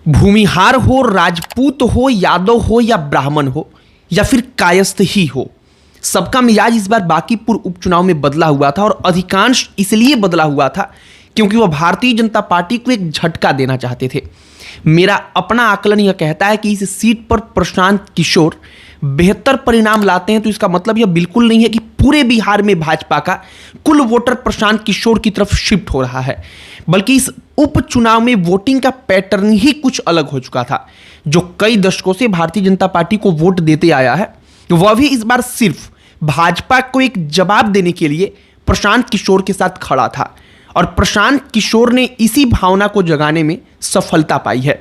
भूमिहार हो, राजपूत हो, यादव हो या ब्राह्मण हो या फिर कायस्थ ही हो, सबका मिजाज इस बार बांकीपुर उपचुनाव में बदला हुआ था। और अधिकांश इसलिए बदला हुआ था क्योंकि वह भारतीय जनता पार्टी को एक झटका देना चाहते थे। मेरा अपना आकलन यह कहता है कि इस सीट पर प्रशांत किशोर बेहतर परिणाम लाते हैं तो इसका मतलब यह बिल्कुल नहीं है कि पूरे बिहार में भाजपा का कुल वोटर प्रशांत किशोर की तरफ शिफ्ट हो रहा है, बल्कि इस उपचुनाव में वोटिंग का पैटर्न ही कुछ अलग हो चुका था। जो कई दशकों से भारतीय जनता पार्टी को वोट देते आया है, वह भी इस बार सिर्फ भाजपा को एक जवाब देने के लिए प्रशांत किशोर के साथ खड़ा था और प्रशांत किशोर ने इसी भावना को जगाने में सफलता पाई है।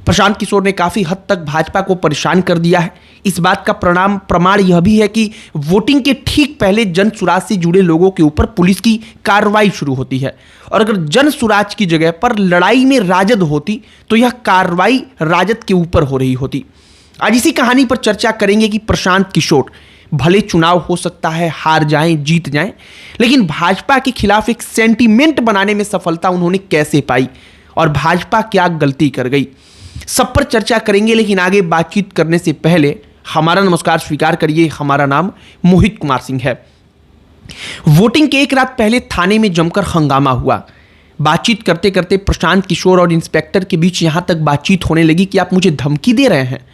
प्रशांत किशोर ने काफी हद तक भाजपा को परेशान कर दिया है। इस बात का प्रमाण यह भी है कि वोटिंग के ठीक पहले जन सुराज से जुड़े लोगों के ऊपर पुलिस की कार्रवाई शुरू होती है, और अगर जन सुराज की जगह पर लड़ाई में राजद होती तो यह कार्रवाई राजद के ऊपर हो रही होती। आज इसी कहानी पर चर्चा करेंगे कि प्रशांत किशोर भले चुनाव हो सकता है हार जाएं जीत जाएं, लेकिन भाजपा के खिलाफ एक सेंटीमेंट बनाने में सफलता उन्होंने कैसे पाई और भाजपा क्या गलती कर गई, सब पर चर्चा करेंगे। लेकिन आगे बातचीत करने से पहले हमारा नमस्कार स्वीकार करिए। हमारा नाम मोहित कुमार सिंह है। वोटिंग के एक रात पहले थाने में जमकर हंगामा हुआ। बातचीत करते करते प्रशांत किशोर और इंस्पेक्टर के बीच यहां तक बातचीत होने लगी कि आप मुझे धमकी दे रहे हैं,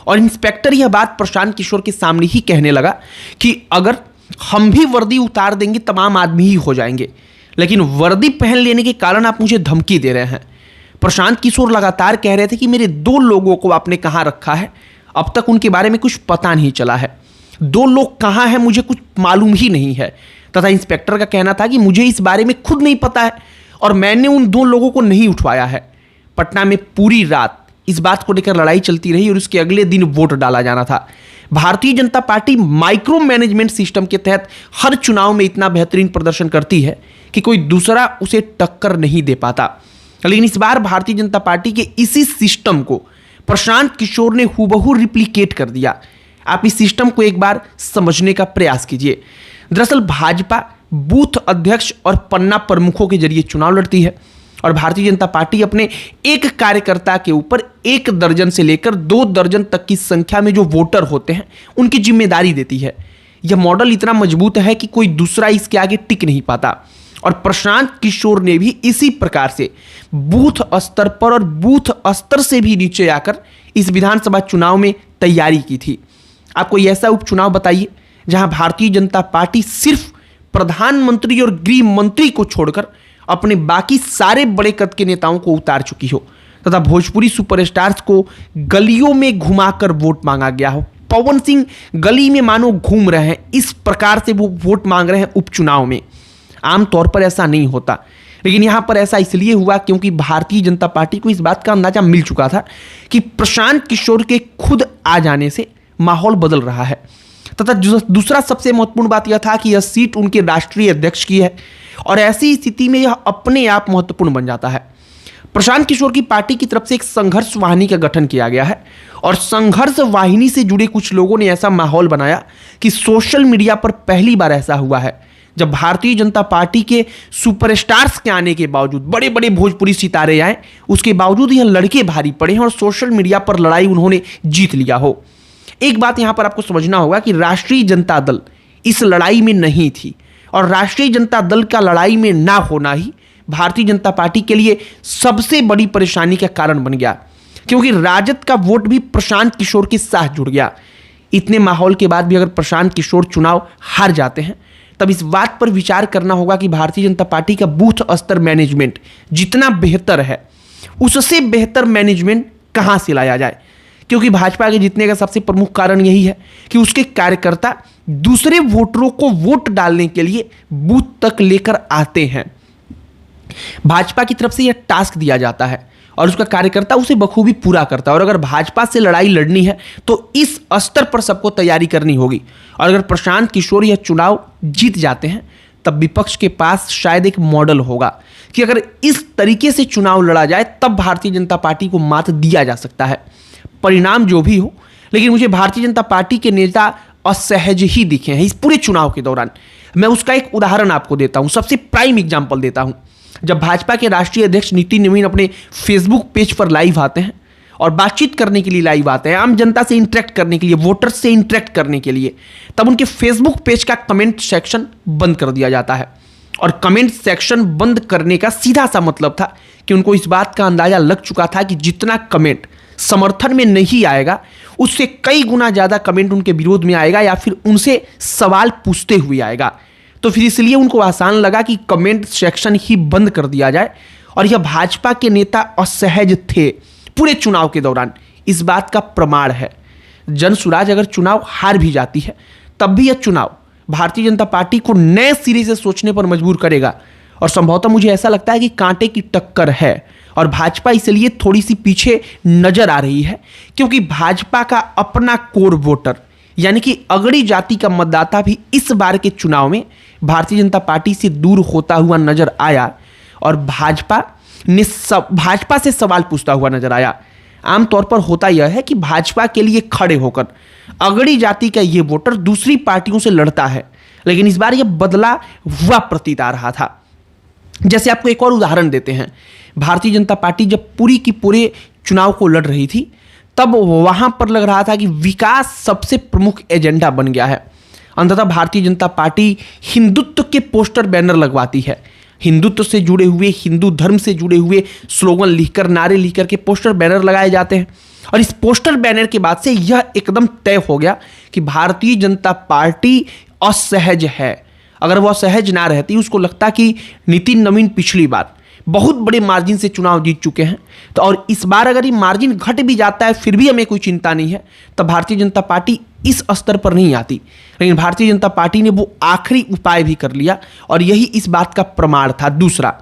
और इंस्पेक्टर यह बात प्रशांत किशोर के सामने ही कहने लगा कि अगर हम भी वर्दी उतार देंगे तमाम आदमी ही हो जाएंगे, लेकिन वर्दी पहन लेने के कारण आप मुझे धमकी दे रहे हैं। प्रशांत किशोर लगातार कह रहे थे कि मेरे 2 लोगों को आपने कहां रखा है, अब तक उनके बारे में कुछ पता नहीं चला है। 2 लोग कहां हैं मुझे कुछ मालूम ही नहीं है, तथा इंस्पेक्टर का कहना था कि मुझे इस बारे में खुद नहीं पता है और मैंने उन 2 लोगों को नहीं उठवाया है। पटना में पूरी रात इस बात को लेकर लड़ाई चलती रही और उसके अगले दिन वोट डाला जाना था। Bharatiya Janata party micro management system के तहत हर चुनाव में इतना बेहतरीन प्रदर्शन करती है कि कोई दूसरा उसे टक्कर नहीं दे पाता। लेकिन इस बार भारतीय जनता पार्टी के इसी सिस्टम को प्रशांत किशोर ने हूबहू रिप्लिकेट कर दिया। आप इस सिस्टम को एक बार समझने का प्रयास कीजिए। दरअसल भाजपा बूथ अध्यक्ष और पन्ना प्रमुखों के जरिए चुनाव लड़ती है और भारतीय जनता पार्टी अपने एक कार्यकर्ता के ऊपर 1 दर्जन से लेकर 2 दर्जन तक की संख्या में जो वोटर होते हैं उनकी जिम्मेदारी देती है। यह मॉडल इतना मजबूत है कि कोई दूसरा इसके आगे टिक नहीं पाता, और प्रशांत किशोर ने भी इसी प्रकार से बूथ स्तर पर और बूथ स्तर से भी नीचे आकर इस विधानसभा चुनाव में तैयारी की थी। आप कोई ऐसा उपचुनाव बताइए जहां भारतीय जनता पार्टी सिर्फ प्रधानमंत्री और गृह मंत्री को छोड़कर अपने बाकी सारे बड़े कद के नेताओं को उतार चुकी हो, तथा भोजपुरी सुपरस्टार्स को गलियों में घुमाकर वोट मांगा गया हो। पवन सिंह गली में मानो घूम रहे हैं, इस प्रकार से वो वोट मांग रहे हैं उपचुनाव में। आमतौर पर ऐसा नहीं होता, लेकिन यहां पर ऐसा इसलिए हुआ क्योंकि भारतीय जनता पार्टी को इस बात का अंदाजा मिल चुका था कि प्रशांत किशोर के खुद आ जाने से माहौल बदल रहा है। तथा दूसरा सबसे महत्वपूर्ण बात यह था कि यह सीट उनके राष्ट्रीय अध्यक्ष की है, और ऐसी स्थिति में यह अपने आप महत्वपूर्ण बन जाता है। प्रशांत किशोर की पार्टी की तरफ से एक संघर्ष वाहिनी का गठन किया गया है, और संघर्ष वाहिनी से जुड़े कुछ लोगों ने ऐसा माहौल बनाया कि सोशल मीडिया पर पहली बार ऐसा हुआ है जब भारतीय जनता पार्टी के सुपरस्टार्स के आने के बावजूद, बड़े बड़े भोजपुरी सितारे आए, उसके बावजूद यह लड़के भारी पड़े हैं और सोशल मीडिया पर लड़ाई उन्होंने जीत लिया हो। एक बात यहां पर आपको समझना होगा कि राष्ट्रीय जनता दल इस लड़ाई में नहीं थी, और राष्ट्रीय जनता दल का लड़ाई में ना होना ही भारतीय जनता पार्टी के लिए सबसे बड़ी परेशानी का कारण बन गया, क्योंकि राजद का वोट भी प्रशांत किशोर के साथ जुड़ गया। इतने माहौल के बाद भी अगर प्रशांत किशोर चुनाव हार जाते हैं, तब इस बात पर विचार करना होगा कि भारतीय जनता पार्टी का बूथ स्तर मैनेजमेंट जितना बेहतर है, उससे बेहतर मैनेजमेंट कहां से लाया जाए, क्योंकि भाजपा के जीतने का सबसे प्रमुख कारण यही है कि उसके कार्यकर्ता दूसरे वोटरों को वोट डालने के लिए बूथ तक लेकर आते हैं। भाजपा की तरफ से यह टास्क दिया जाता है और उसका कार्यकर्ता उसे बखूबी पूरा करता है, और अगर भाजपा से लड़ाई लड़नी है तो इस स्तर पर सबको तैयारी करनी होगी। और अगर प्रशांत किशोर यह चुनाव जीत जाते हैं, तब विपक्ष के पास शायद एक मॉडल होगा कि अगर इस तरीके से चुनाव लड़ा जाए तब भारतीय जनता पार्टी को मात दिया जा सकता है। परिणाम जो भी हो, लेकिन मुझे भारतीय जनता पार्टी के नेता असहज ही दिखे हैं इस पूरे चुनाव के दौरान। मैं उसका एक उदाहरण आपको देता हूं, सबसे प्राइम एग्जाम्पल देता हूं। जब भाजपा के राष्ट्रीय अध्यक्ष नितिन नवीन अपने फेसबुक पेज पर लाइव आते हैं और बातचीत करने के लिए लाइव आते हैं, आम जनता से इंटरेक्ट करने के लिए, वोटर्स से इंटरेक्ट करने के लिए, तब उनके फेसबुक पेज का कमेंट सेक्शन बंद कर दिया जाता है। और कमेंट सेक्शन बंद करने का सीधा सा मतलब था कि उनको इस बात का अंदाजा लग चुका था कि जितना कमेंट समर्थन में नहीं आएगा, उससे कई गुना ज़्यादा कमेंट उनके विरोध में आएगा या फिर उनसे सवाल पूछते हुए आएगा। तो फिर इसलिए उनको आसान लगा कि कमेंट सेक्शन ही बंद कर दिया जाए। और यह भाजपा के नेता असहज थे पूरे चुनाव के दौरान, इस बात का प्रमाण है। जनसुराज अगर चुनाव हार भी जाती है, तब भी यह चुनाव भारतीय जनता पार्टी को नए सिरे से सोचने पर मजबूर करेगा। और संभवतः मुझे ऐसा लगता है कि कांटे की टक्कर है और भाजपा इसलिए थोड़ी सी पीछे नजर आ रही है, क्योंकि भाजपा का अपना कोर वोटर यानी कि अगड़ी जाति का मतदाता भी इस बार के चुनाव में भारतीय जनता पार्टी से दूर होता हुआ नजर आया और भाजपा से सवाल पूछता हुआ नजर आया। आमतौर पर होता यह है कि भाजपा के लिए खड़े होकर अगड़ी जाति का ये वोटर दूसरी पार्टियों से लड़ता है, लेकिन इस बार यह बदला हुआ प्रतीत आ रहा था। जैसे आपको एक और उदाहरण देते हैं, भारतीय जनता पार्टी जब पूरी की पूरे चुनाव को लड़ रही थी, तब वहां पर लग रहा था कि विकास सबसे प्रमुख एजेंडा बन गया है। अंततः भारतीय जनता पार्टी हिंदुत्व के पोस्टर बैनर लगवाती है, हिंदुत्व से जुड़े हुए, हिंदू धर्म से जुड़े हुए स्लोगन लिखकर, नारे लिखकर के पोस्टर बैनर लगाए जाते हैं। और इस पोस्टर बैनर के बाद से यह एकदम तय हो गया कि भारतीय जनता पार्टी असहज है। अगर वह सहज ना रहती, उसको लगता कि नितिन नवीन पिछली बार बहुत बड़े मार्जिन से चुनाव जीत चुके हैं, तो और इस बार अगर ये मार्जिन घट भी जाता है फिर भी हमें कोई चिंता नहीं है, तब भारतीय जनता पार्टी इस स्तर पर नहीं आती। लेकिन भारतीय जनता पार्टी ने वो आखिरी उपाय भी कर लिया और यही इस बात का प्रमाण था। दूसरा,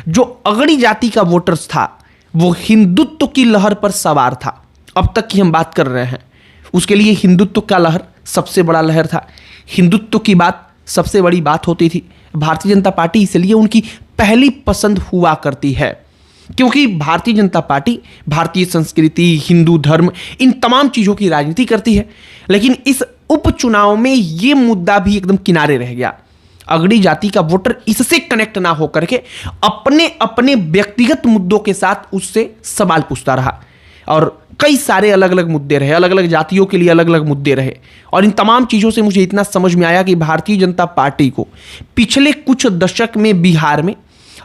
जो अगड़ी जाति का वोटर्स था वो हिंदुत्व की लहर पर सवार था। अब तक की हम बात कर रहे हैं, उसके लिए हिंदुत्व का लहर सबसे बड़ा लहर था, हिंदुत्व की बात सबसे बड़ी बात होती थी। भारतीय जनता पार्टी इसलिए उनकी पहली पसंद हुआ करती है, क्योंकि भारतीय जनता पार्टी भारतीय संस्कृति, हिंदू धर्म, इन तमाम चीज़ों की राजनीति करती है। लेकिन इस उपचुनाव में ये मुद्दा भी एकदम किनारे रह गया। अगड़ी जाति का वोटर इससे कनेक्ट ना होकर के अपने अपने व्यक्तिगत मुद्दों के साथ उससे सवाल पूछता रहा और कई सारे अलग अलग मुद्दे रहे, अलग अलग जातियों के लिए अलग अलग मुद्दे रहे। और इन तमाम चीज़ों से मुझे इतना समझ में आया कि भारतीय जनता पार्टी को पिछले कुछ दशक में बिहार में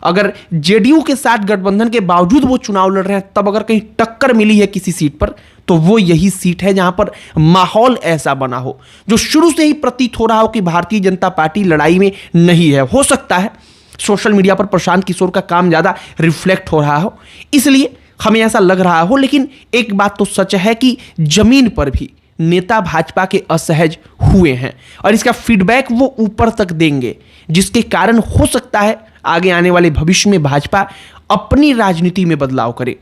अगर जेडीयू के साथ गठबंधन के बावजूद वो चुनाव लड़ रहे हैं, तब अगर कहीं टक्कर मिली है किसी सीट पर, तो वो यही सीट है जहां पर माहौल ऐसा बना हो, जो शुरू से ही प्रतीत हो रहा हो कि भारतीय जनता पार्टी लड़ाई में नहीं है। हो सकता है सोशल मीडिया पर प्रशांत किशोर का काम ज़्यादा रिफ्लेक्ट हो रहा हो, इसलिए हमें ऐसा लग रहा हो। लेकिन एक बात तो सच है कि जमीन पर भी नेता भाजपा के असहज हुए हैं और इसका फीडबैक वो ऊपर तक देंगे, जिसके कारण हो सकता है आगे आने वाले भविष्य में भाजपा अपनी राजनीति में बदलाव करे।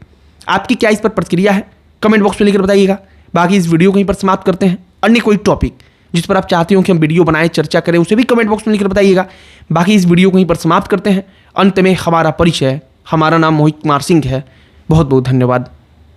आपकी क्या इस पर प्रतिक्रिया है, कमेंट बॉक्स में लिखकर बताइएगा। बाकी इस वीडियो को यहीं पर समाप्त करते हैं। अन्य कोई टॉपिक जिस पर आप चाहते हो कि हम वीडियो बनाएं, चर्चा करें, उसे भी कमेंट बॉक्स में लिखकर बताइएगा। बाकी इस वीडियो को यहीं पर समाप्त करते हैं। अंत में हमारा परिचय, हमारा नाम मोहित कुमार सिंह है। बहुत बहुत धन्यवाद।